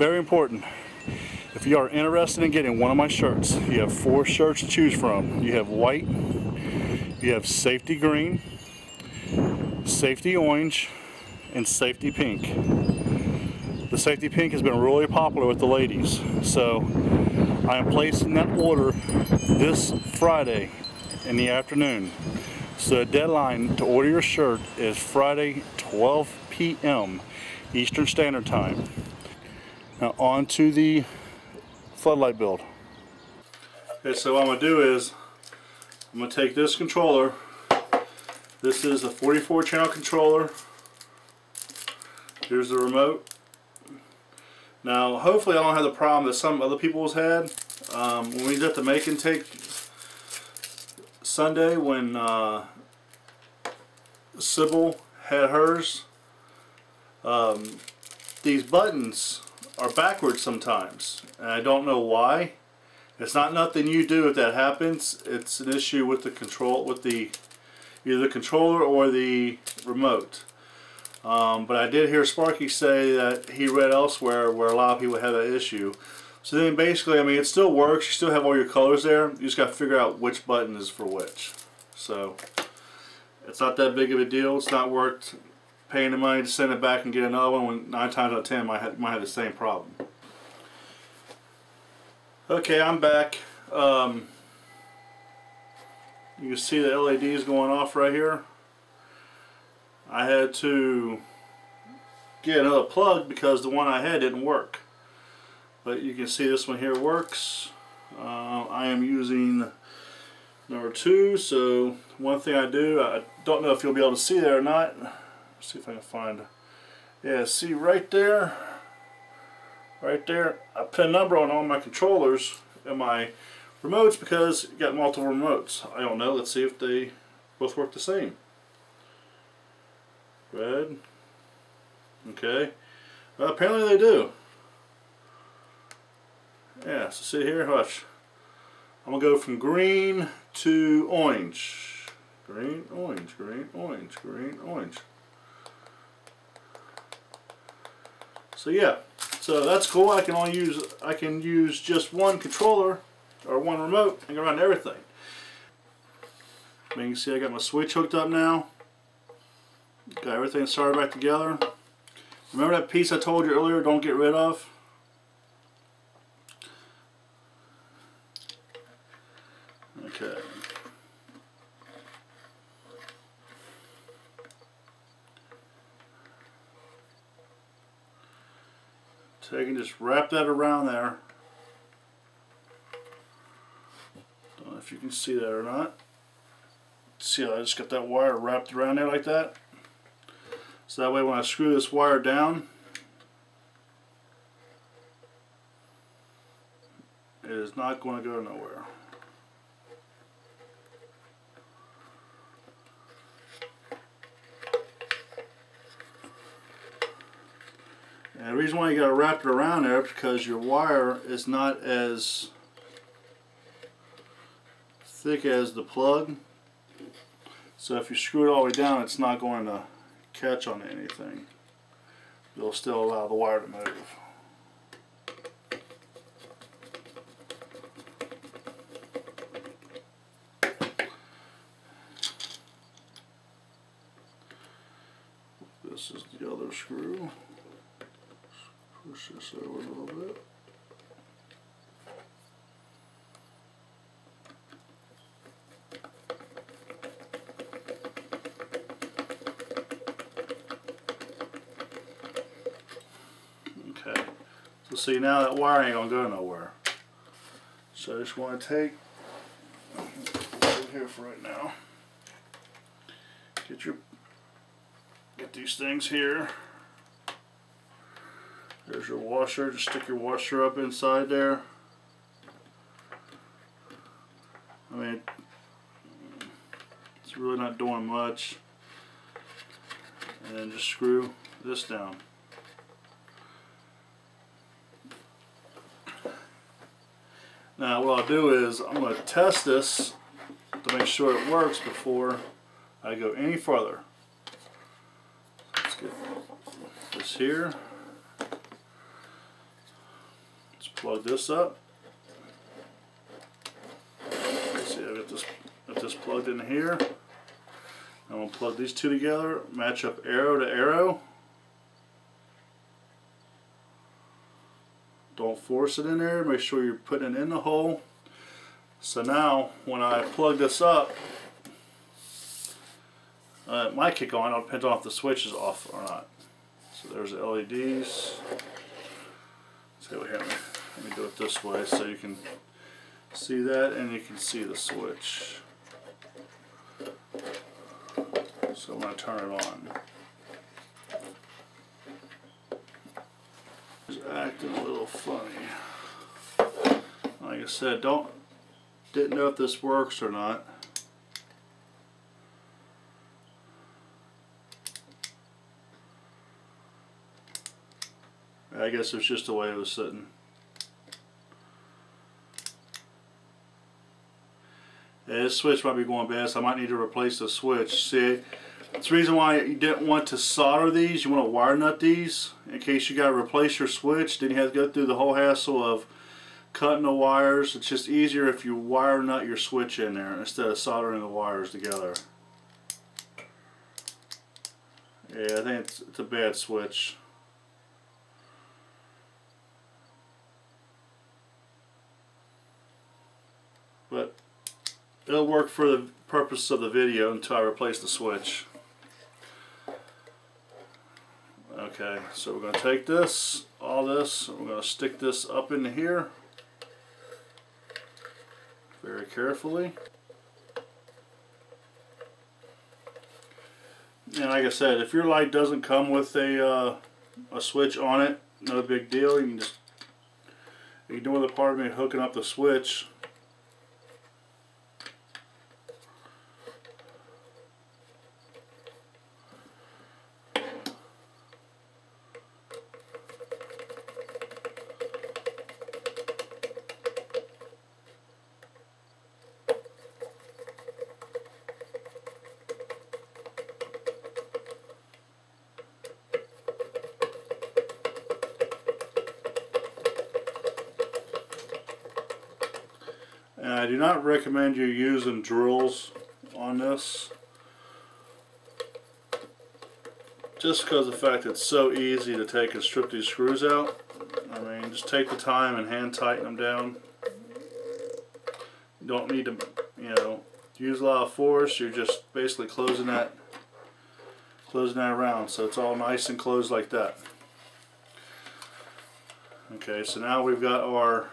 Very important. If you are interested in getting one of my shirts, you have 4 shirts to choose from. You have white, you have safety green, safety orange, and safety pink. The safety pink has been really popular with the ladies, so I am placing that order this Friday in the afternoon. So the deadline to order your shirt is Friday 12 p.m. Eastern Standard Time. Now on to the floodlight build. Okay, so what I'm going to do is I'm going to take this controller. This is a 44 channel controller. Here's the remote. Now hopefully I don't have the problem that some other people has had. When we did the make and take Sunday, when Sybil had hers, these buttons are backwards sometimes, and I don't know why. It's not nothing you do if that happens. It's an issue with the control, with the either the controller or the remote. But I did hear Sparky say that he read elsewhere where a lot of people have that issue. So then basically, I mean, it still works. You still have all your colors there. You just got to figure out which button is for which. So it's not that big of a deal. It's not worth paying the money to send it back and get another one when 9 times out of 10 might have the same problem. Okay, I'm back. You can see the LEDs going off right here. I had to get another plug because the one I had didn't work. But you can see this one here works. I am using number 2, so one thing I do, I don't know if you'll be able to see there or not. Let's see if I can find, yeah, see right there, I put a number on all my controllers and my remotes because you got multiple remotes. I don't know, let's see if they both work the same. Red, okay, well, apparently they do. Yeah, so see here, watch. I'm going to go from green to orange. Green, orange, green, orange, green, orange. So yeah, so that's cool. I can use just one controller or one remote and go around everything. You can see I got my switch hooked up now. Got everything started back together. Remember that piece I told you earlier, don't get rid of? Okay. So I can just wrap that around there. Don't know if you can see that or not. See how I just got that wire wrapped around there like that? So that way when I screw this wire down, it is not going to go nowhere. And the reason why you got to wrap it around there is because your wire is not as thick as the plug. So if you screw it all the way down, it's not going to catch on anything. It'll still allow the wire to move. This is the other screw. Push this over a little bit. Okay, so see now that wire ain't gonna go nowhere. So I just want to take it here for right now. Get these things here. There's your washer. Just stick your washer up inside there. I mean, it's really not doing much. And then just screw this down. Now what I'll do is I'm going to test this to make sure it works before I go any further. Let's get this here. Plug this up. See, I've got this plugged in here. I'm going to plug these two together, match up arrow to arrow. Don't force it in there, make sure you're putting it in the hole. So now when I plug this up, it might kick on. It depends on if the switch is off or not. So there's the LEDs. So let me do it this way so you can see that and you can see the switch. So I'm going to turn it on. It's acting a little funny. Like I said, didn't know if this works or not. I guess it's just the way it was sitting. Yeah, this switch might be going bad, so I might need to replace the switch. See, that's the reason why you didn't want to solder these. You want to wire nut these in case you got to replace your switch. Then you have to go through the whole hassle of cutting the wires. It's just easier if you wire nut your switch in there instead of soldering the wires together. Yeah, I think it's a bad switch. But it'll work for the purpose of the video until I replace the switch. Okay, so we're going to take this, all this, we're going to stick this up into here very carefully. And like I said, if your light doesn't come with a switch on it, no big deal. You can just ignore the part of me hooking up the switch. And I do not recommend you using drills on this, just because of the fact it's so easy to take and strip these screws out. I mean, just take the time and hand tighten them down. You don't need to, use a lot of force. You're just basically closing that around, so it's all nice and closed like that. Okay, so now we've got our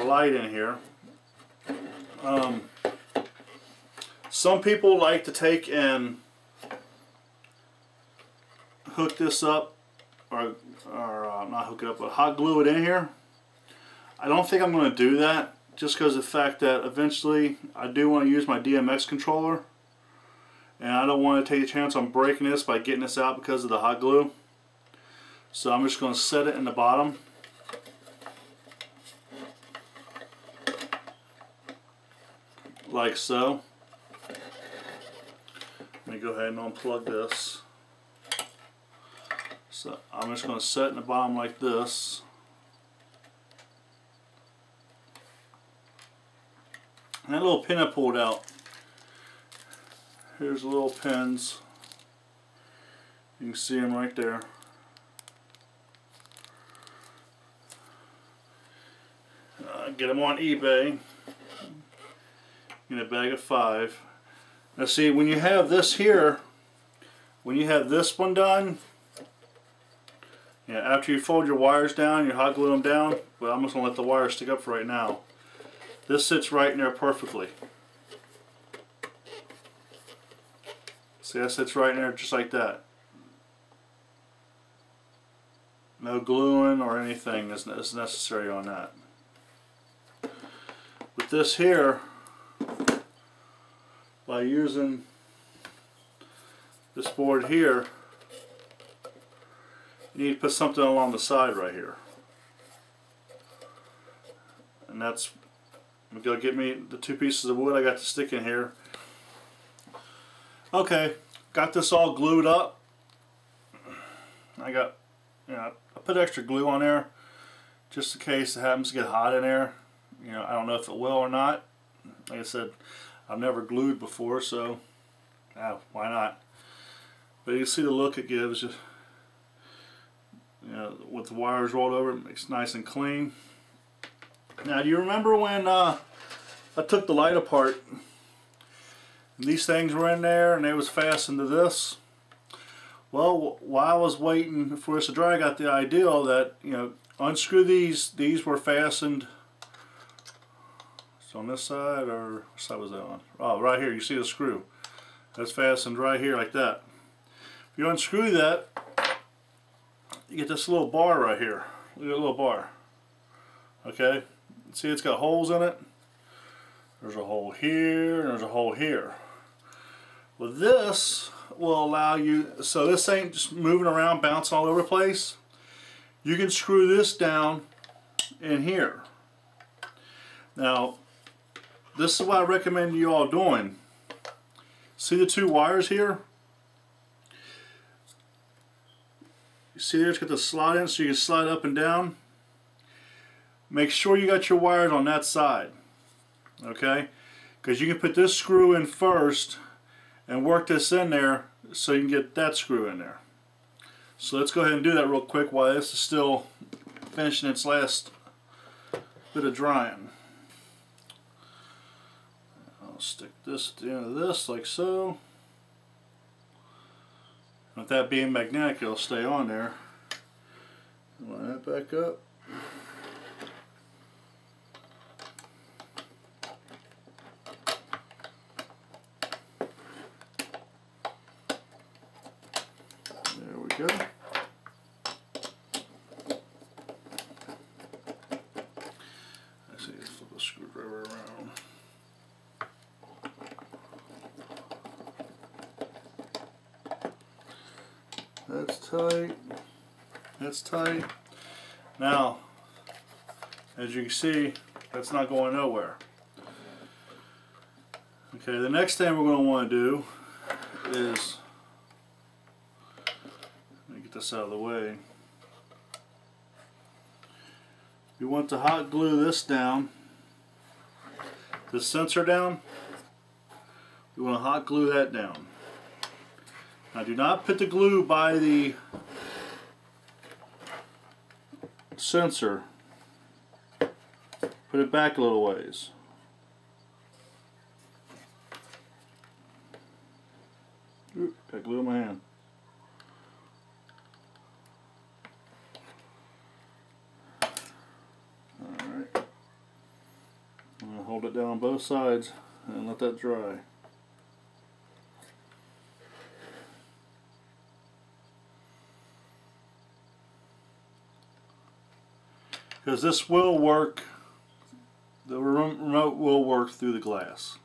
light in here. Some people like to take and hook this up, or not hook it up, but hot glue it in here. I don't think I'm going to do that, just because of the fact that eventually I do want to use my DMX controller, and I don't want to take a chance on breaking this by getting this out because of the hot glue. So I'm just going to set it in the bottom. Like so. Let me go ahead and unplug this. So I'm just going to set it in the bottom like this. And that little pin I pulled out. Here's the little pins. You can see them right there. Get them on eBay. In a bag of 5. Now see, when you have this here, when you have this one done, after you fold your wires down, you hot glue them down, but I'm just going to let the wires stick up for right now. This sits right in there perfectly. See, that sits right in there just like that. No gluing or anything is necessary on that. With this here, by using this board here, you need to put something along the side right here. And that's, I'm going to get me the 2 pieces of wood I got to stick in here. Okay, got this all glued up. I got you know, I put extra glue on there just in case it happens to get hot in there. You know, I don't know if it will or not. Like I said, I've never glued before, so why not? But you can see the look it gives. You know, with the wires rolled over, it makes it nice and clean. Now, do you remember when I took the light apart? And these things were in there, and they was fastened to this. Well, while I was waiting for this to dry, I got the idea that, you know, unscrew these. These were fastened. It's on this side, or what side was that on? Oh, right here. You see the screw. That's fastened right here like that. If you unscrew that, you get this little bar right here. Look at that little bar. Okay? See, it's got holes in it. There's a hole here, and there's a hole here. Well, this will allow you, so this ain't just moving around, bouncing all over the place. You can screw this down in here. Now, this is what I recommend you all doing. See the two wires here? You see there, it's got the slot in, so you can slide up and down. Make sure you got your wires on that side, okay? Because you can put this screw in first and work this in there so you can get that screw in there. So let's go ahead and do that real quick while this is still finishing its last bit of drying. I'll stick this at the end of this like so. With that being magnetic, it'll stay on there. Line that back up. There we go. Actually, let's flip the screwdriver around. That's tight. That's tight. Now, as you can see, that's not going nowhere. Okay, the next thing we're going to want to do is, let me get this out of the way. We want to hot glue this down, this sensor down. We want to hot glue that down. Now, do not put the glue by the sensor. Put it back a little ways. Oop, got glue in my hand. Alright. I'm going to hold it down on both sides and let that dry. Because this will work, the remote will work through the glass.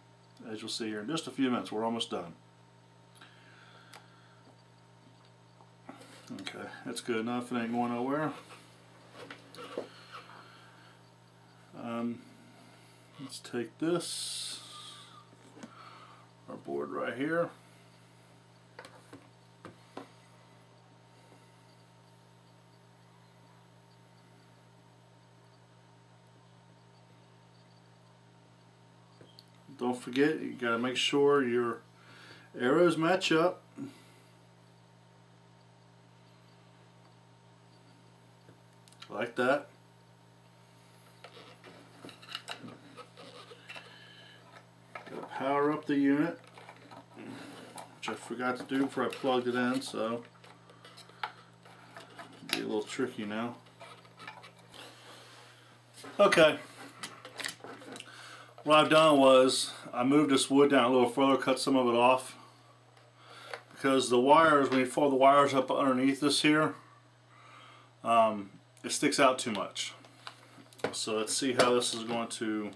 As you'll see here in just a few minutes, we're almost done. Okay, that's good enough, it ain't going nowhere. Let's take this, our board right here. Don't forget, you got to make sure your arrows match up. Like that. Got to power up the unit, which I forgot to do before I plugged it in, so it'll be a little tricky now. Okay. What I've done was I moved this wood down a little further, cut some of it off, because the wires, when you fold the wires up underneath this here, it sticks out too much. So let's see how this is going to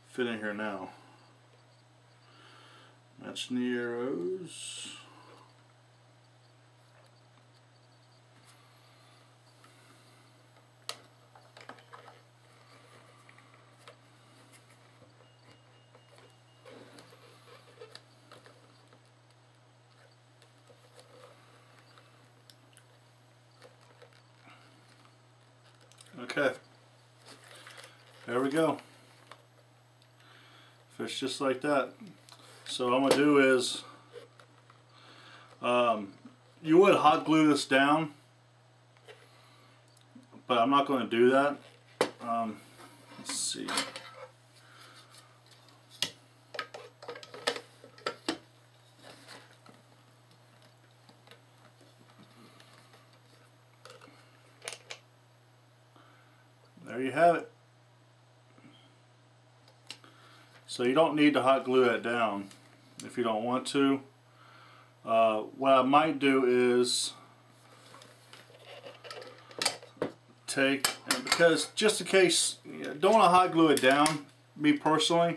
fit in here now. Match the arrows. Okay, there we go. Fits just like that. So what I'm going to do is, you would hot glue this down, but I'm not going to do that. Let's see. There you have it. So you don't need to hot glue that down if you don't want to. What I might do is take, and because just in case, don't want to hot glue it down, me personally,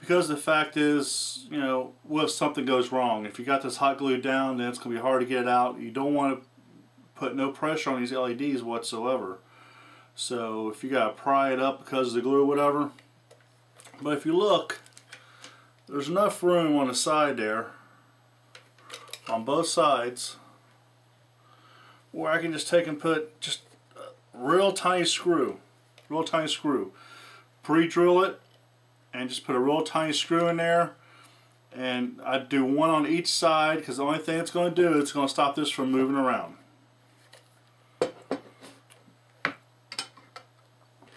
because the fact is, you know, what if something goes wrong? If you got this hot glue down, then it's going to be hard to get it out. You don't want to put no pressure on these LEDs whatsoever. So if you got to pry it up because of the glue or whatever. But if you look, there's enough room on the side there, on both sides, where I can just take and put just a real tiny screw, pre-drill it, and just put a real tiny screw in there. And I do one on each side, because the only thing it's going to do is it's going to stop this from moving around.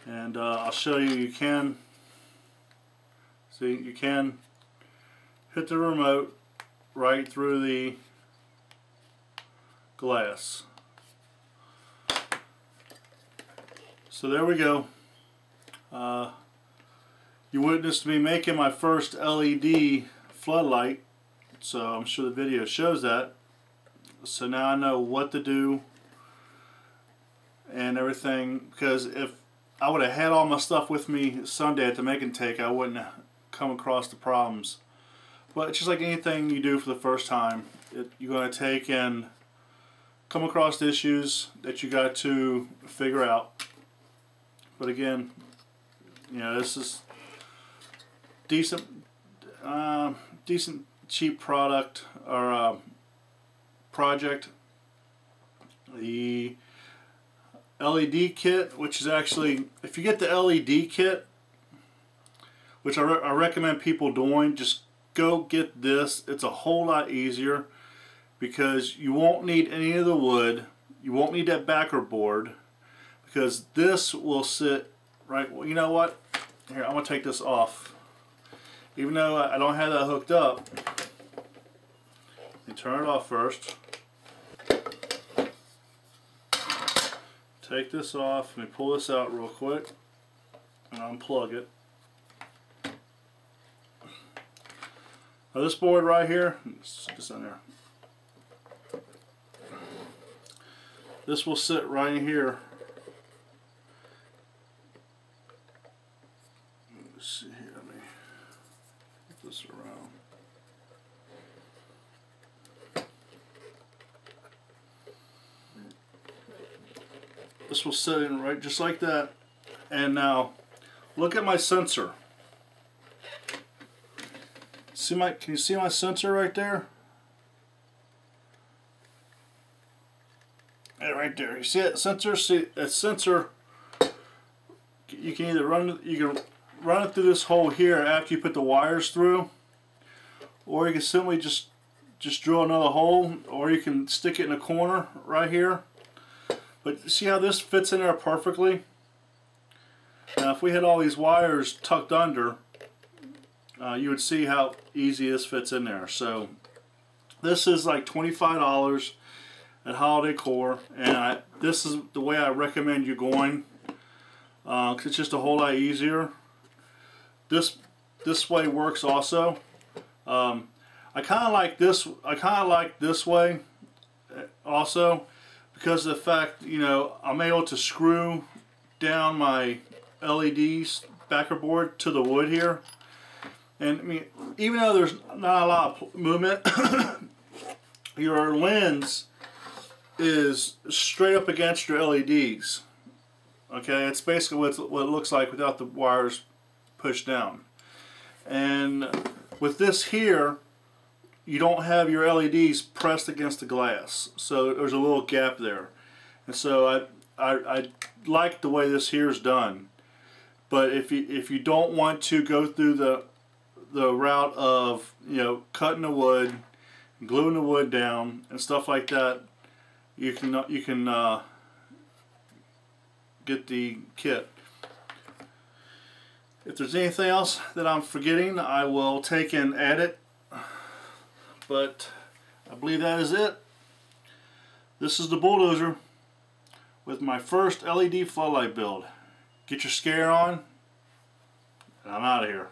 And I'll show you, you can hit the remote right through the glass. So there we go. You witnessed me making my first LED floodlight, so I'm sure the video shows that. So now I know what to do and everything, because if I would have had all my stuff with me Sunday at the make and take, I wouldn't have come across the problems. But it's just like anything you do for the first time, you're going to take and come across issues that you got to figure out. But again, you know, this is decent cheap product or project. The LED kit, which is actually, if you get the LED kit, which I recommend people doing, just go get this. It's a whole lot easier because you won't need any of the wood, you won't need that backer board, because this will sit right. Well, you know what, here, I'm going to take this off. Even though I don't have that hooked up, let me turn it off first. Take this off, let me pull this out real quick and unplug it. Now this board right here, stick this in there. This will sit right here. Let's see here, let me get this around. This will sit in right just like that. And now look at my sensor. Can you see my sensor right there? And right there. You see it? Sensor. See that sensor. You can either run it through this hole here after you put the wires through, or you can simply just drill another hole, or you can stick it in a corner right here. But see how this fits in there perfectly? Now if we had all these wires tucked under, you would see how easy this fits in there. So this is like $25 at Holiday Core, and this is the way I recommend you going, because it's just a whole lot easier. This way works also. I kind of like this. I kind of like this way also, because of the fact, you know, I'm able to screw down my LEDs backer board to the wood here. And I mean, even though there's not a lot of movement, your lens is straight up against your LEDs. Okay, it's basically what it looks like without the wires pushed down. And with this here, you don't have your LEDs pressed against the glass, so there's a little gap there. And so I like the way this here is done. But if you don't want to go through the route of, you know, cutting the wood, gluing the wood down and stuff like that, you can get the kit. If there's anything else that I'm forgetting, I will take and add it, but I believe that is it. This is the Bulldozer with my first LED floodlight build. Get your scare on, and I'm out of here.